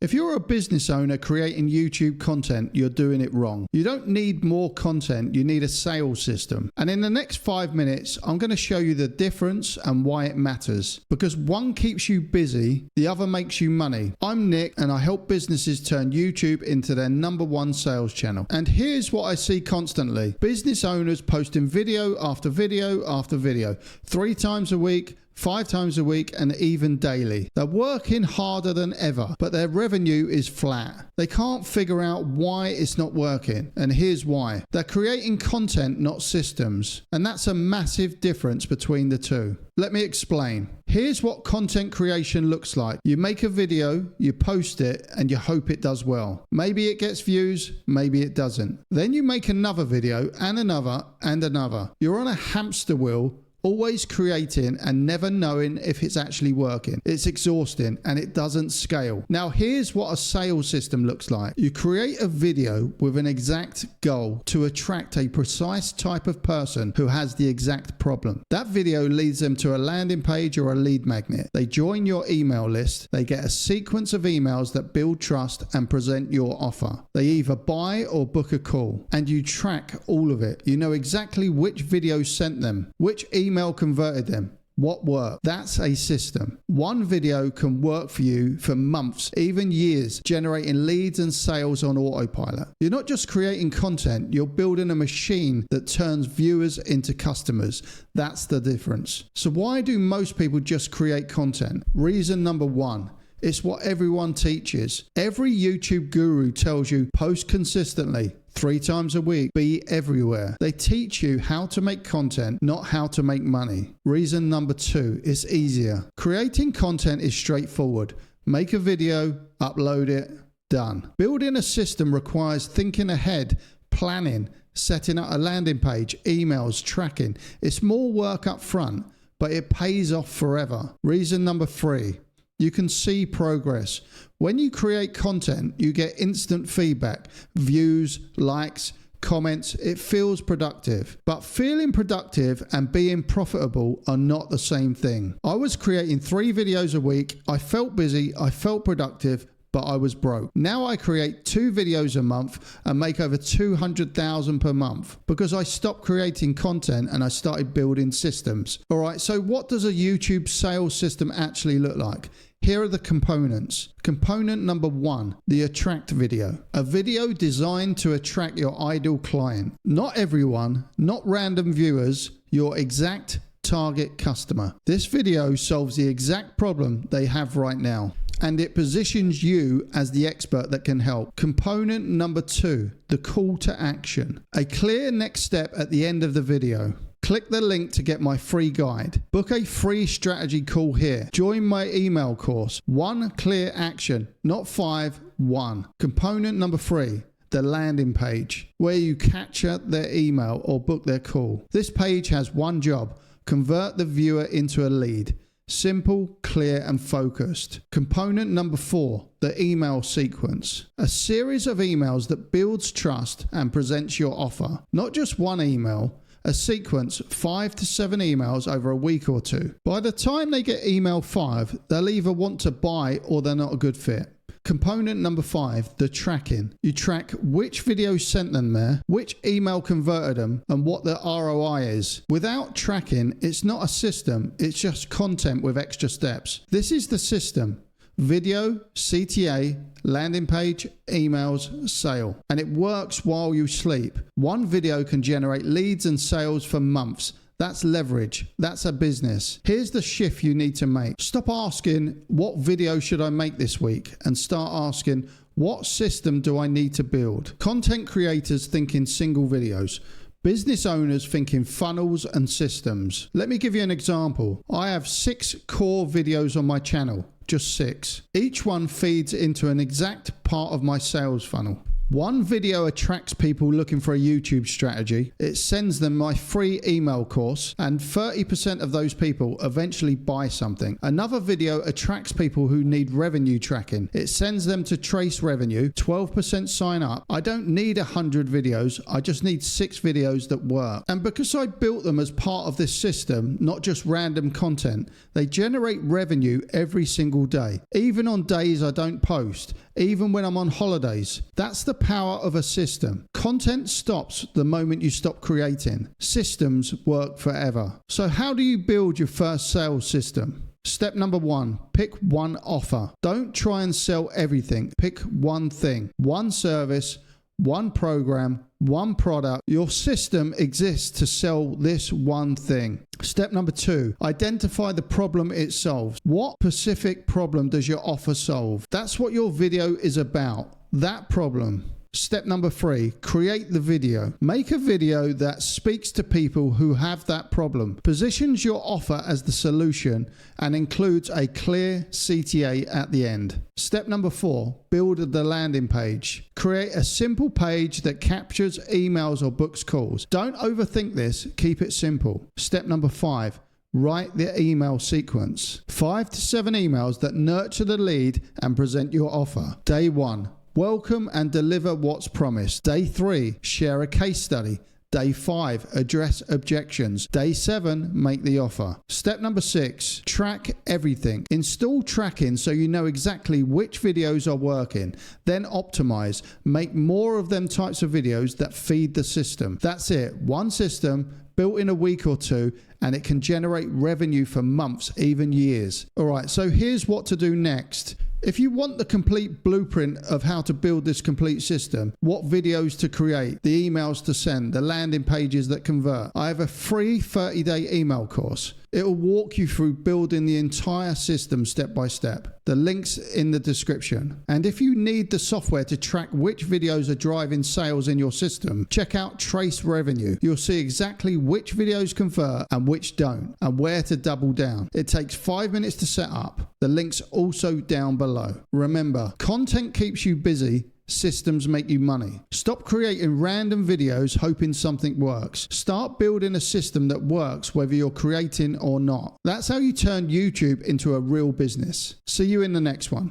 If you're a business owner creating YouTube content, you're doing it wrong. You don't need more content, you need a sales system. And in the next 5 minutes, I'm going to show you the difference and why it matters. Because one keeps you busy, the other makes you money. I'm Nick and I help businesses turn YouTube into their #1 sales channel. And here's what I see constantly. Business owners posting video after video after video, 3 times a week, 5 times a week, and even daily. They're working harder than ever, but their revenue is flat. They can't figure out why it's not working, and here's why. They're creating content, not systems, and that's a massive difference between the two. Let me explain. Here's what content creation looks like. You make a video, you post it, and you hope it does well. Maybe it gets views, maybe it doesn't. Then you make another video, and another, and another. You're on a hamster wheel, always creating and never knowing if it's actually working. It's exhausting and it doesn't scale. Now here's what a sales system looks like. You create a video with an exact goal to attract a precise type of person who has the exact problem. That video leads them to a landing page or a lead magnet. They join your email list. They get a sequence of emails that build trust and present your offer. They either buy or book a call, and you track all of it. You know exactly which video sent them, which email converted them, what worked. That's a system. One video can work for you for months, even years, generating leads and sales on autopilot. You're not just creating content, you're building a machine that turns viewers into customers. That's the difference. So why do most people just create content? Reason number 1. It's what everyone teaches. Every YouTube guru tells you post consistently, 3 times a week, be everywhere. They teach you how to make content, not how to make money. Reason number 2, it's easier. Creating content is straightforward. Make a video, upload it, done. Building a system requires thinking ahead, planning, setting up a landing page, emails, tracking. It's more work up front, but it pays off forever. Reason number 3. You can see progress. When you create content, you get instant feedback, views, likes, comments. It feels productive. But feeling productive and being profitable are not the same thing. I was creating 3 videos a week. I felt busy, I felt productive, but I was broke. Now I create 2 videos a month and make over 200,000 per month because I stopped creating content and I started building systems. All right, so what does a YouTube sales system actually look like? Here are the components. Component number 1, the attract video. A video designed to attract your ideal client. Not everyone, not random viewers, your exact target customer. This video solves the exact problem they have right now, and it positions you as the expert that can help. Component number 2, the call to action. A clear next step at the end of the video. Click the link to get my free guide. Book a free strategy call here. Join my email course. 1 clear action, not 5, 1. Component number 3, the landing page, where you capture their email or book their call. This page has one job: convert the viewer into a lead. Simple, clear, and focused. Component number 4, the email sequence. A series of emails that builds trust and presents your offer. Not just one email, a sequence, 5 to 7 emails over a week or 2. By the time they get email 5, they'll either want to buy or they're not a good fit. Component number 5, the tracking. You track which video sent them there, which email converted them, and what the ROI is. Without tracking, it's not a system, it's just content with extra steps. This is the system. Video, CTA, landing page, emails, sale. And it works while you sleep. One video can generate leads and sales for months. That's leverage. That's a business. Here's the shift you need to make. Stop asking, what video should I make this week? And start asking, what system do I need to build? Content creators think in single videos. Business owners think in funnels and systems. Let me give you an example. I have 6 core videos on my channel. Just 6. Each one feeds into an exact part of my sales funnel. One video attracts people looking for a YouTube strategy. It sends them my free email course, and 30% of those people eventually buy something. Another video attracts people who need revenue tracking. It sends them to Trace Revenue. 12% sign up. I don't need 100 videos. I just need 6 videos that work. And because I built them as part of this system, not just random content, they generate revenue every single day. Even on days I don't post, even when I'm on holidays. That's the power of a system. Content stops the moment you stop creating. Systems work forever. So how do you build your first sales system? Step number 1, pick one offer. Don't try and sell everything. Pick one thing, one service, one program, one product. Your system exists to sell this one thing. Step number 2, identify the problem it solves. What specific problem does your offer solve? That's what your video is about, that problem. Step number 3, create the video. Make a video that speaks to people who have that problem, positions your offer as the solution, and includes a clear CTA at the end. Step number 4, build the landing page. Create a simple page that captures emails or books calls. Don't overthink this, keep it simple. Step number 5, write the email sequence. 5 to 7 emails that nurture the lead and present your offer. Day 1, welcome and deliver what's promised. Day 3, share a case study. Day 5, address objections. Day 7, make the offer. Step number 6, track everything. Install tracking so you know exactly which videos are working. Then optimize. Make more of them types of videos that feed the system. That's it. One system built in a week or 2, and it can generate revenue for months, even years. All right, so here's what to do next. If you want the complete blueprint of how to build this complete system, what videos to create, the emails to send, the landing pages that convert, I have a free 30-day email course. It will walk you through building the entire system step by step. The link's in the description. And if you need the software to track which videos are driving sales in your system, check out Trace Revenue. You'll see exactly which videos convert and which don't, and where to double down. It takes 5 minutes to set up. The link's also down below. Remember, content keeps you busy. Systems make you money. Stop creating random videos hoping something works. Start building a system that works whether you're creating or not. That's how you turn YouTube into a real business. See you in the next one.